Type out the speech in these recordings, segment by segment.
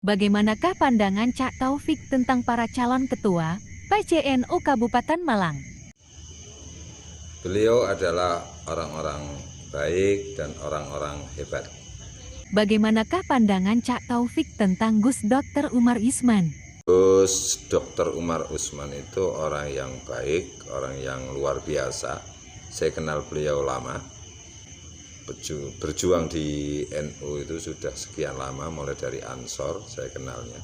Bagaimanakah pandangan Cak Taufik tentang para calon ketua PCNU Kabupaten Malang? Beliau adalah orang-orang baik dan orang-orang hebat. Bagaimanakah pandangan Cak Taufik tentang Gus Dr. Umar Usman? Gus Dr. Umar Usman itu orang yang baik, orang yang luar biasa. Saya kenal beliau lama, berjuang di NU itu sudah sekian lama, mulai dari Ansor saya kenalnya.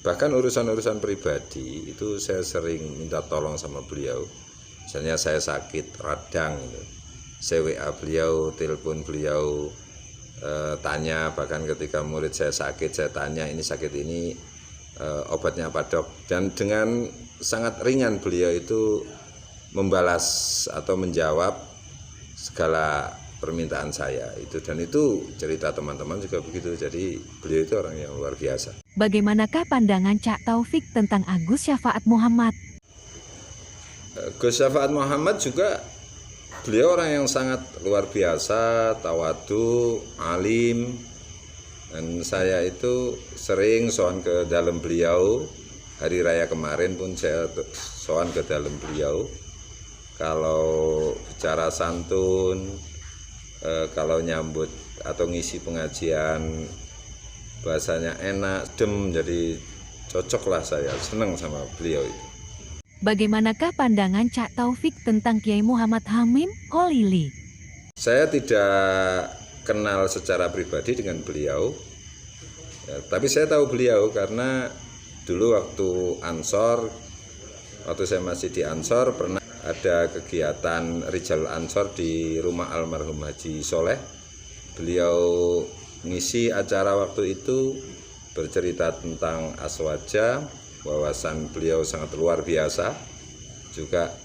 Bahkan urusan-urusan pribadi itu saya sering minta tolong sama beliau. Misalnya saya sakit radang, saya WA beliau, telepon beliau, tanya, bahkan ketika murid saya sakit, saya tanya ini sakit ini obatnya apa dok, dan dengan sangat ringan beliau itu membalas atau menjawab segala permintaan saya itu, dan itu cerita teman-teman juga begitu. Jadi beliau itu orang yang luar biasa. Bagaimanakah pandangan Cak Taufik tentang Agus Syafaat Muhammad? Gus Syafaat Muhammad juga beliau orang yang sangat luar biasa, tawadu, alim, dan saya itu sering sowan ke dalam beliau. Hari raya kemarin pun saya sowan ke dalam beliau. Kalau bicara santun, kalau nyambut atau ngisi pengajian, bahasanya enak, dem, jadi cocok lah, saya senang sama beliau itu. Bagaimanakah pandangan Cak Taufik tentang Kiai Muhammad Hamim Kholili? Saya tidak kenal secara pribadi dengan beliau, ya, tapi saya tahu beliau karena dulu waktu Ansor, waktu saya masih di Ansor, pernah ada kegiatan Rijal Ansor di rumah almarhum Haji Soleh. Beliau ngisi acara waktu itu, bercerita tentang Aswaja, wawasan beliau sangat luar biasa. Juga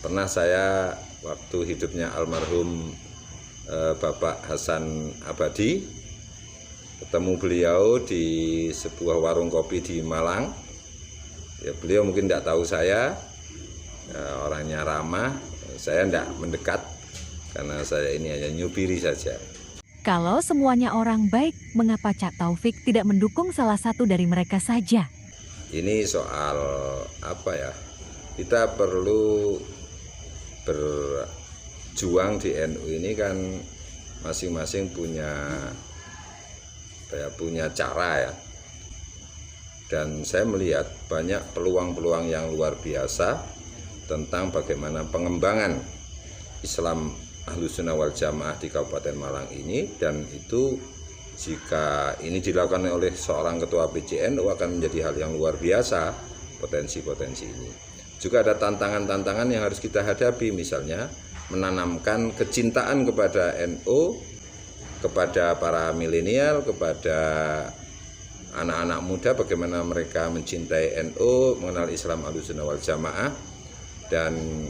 pernah saya waktu hidupnya almarhum Bapak Hasan Abadi, ketemu beliau di sebuah warung kopi di Malang. Ya, beliau mungkin tidak tahu saya, orangnya ramah, saya tidak mendekat karena saya ini hanya nyupiri saja. Kalau semuanya orang baik, mengapa Cak Taufik tidak mendukung salah satu dari mereka saja? Ini soal apa ya, kita perlu berjuang di NU ini kan masing-masing punya cara ya. Dan saya melihat banyak peluang-peluang yang luar biasa tentang bagaimana pengembangan Islam Ahlussunnah wal Jamaah di Kabupaten Malang ini, dan itu jika ini dilakukan oleh seorang ketua PCNU akan menjadi hal yang luar biasa, potensi-potensi ini. Juga ada tantangan-tantangan yang harus kita hadapi, misalnya menanamkan kecintaan kepada NU, kepada para milenial, kepada anak-anak muda, bagaimana mereka mencintai NU, mengenal Islam Ahlussunnah wal Jamaah. Dan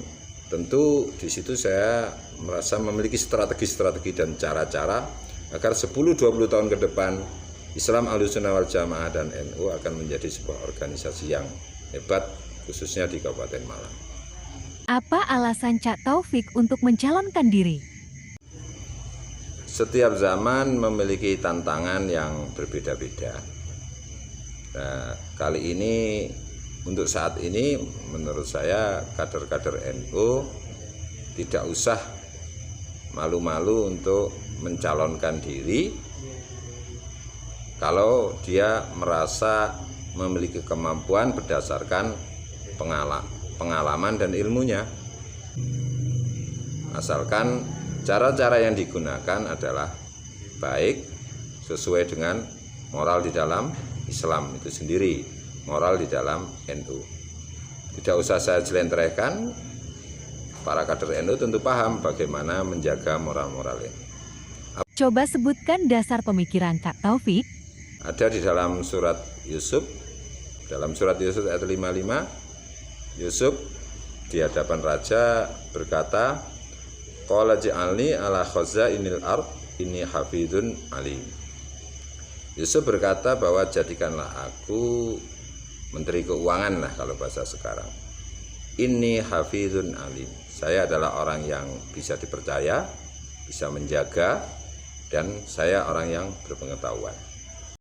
tentu di situ saya merasa memiliki strategi-strategi dan cara-cara agar 10-20 tahun ke depan Islam Ahlussunnah wal Jamaah dan NU akan menjadi sebuah organisasi yang hebat, khususnya di Kabupaten Malang. Apa alasan Cak Taufik untuk mencalonkan diri? Setiap zaman memiliki tantangan yang berbeda-beda. Nah, kali ini, untuk saat ini, menurut saya kader-kader NU tidak usah malu-malu untuk mencalonkan diri kalau dia merasa memiliki kemampuan berdasarkan pengalaman dan ilmunya, asalkan cara-cara yang digunakan adalah baik, sesuai dengan moral di dalam Islam itu sendiri, moral di dalam NU. Tidak usah saya jelentrehkan, para kader NU tentu paham bagaimana menjaga moral-moral ini. Coba sebutkan dasar pemikiran Cak Taufik. Ada di dalam surat Yusuf, dalam surat Yusuf ayat 55, Yusuf di hadapan raja berkata, qala ja'alni ala khazainil ard inni hafidun alim. Yusuf berkata bahwa jadikanlah aku menteri keuangan lah kalau bahasa sekarang. Inni hafidun alim. Saya adalah orang yang bisa dipercaya, bisa menjaga, dan saya orang yang berpengetahuan.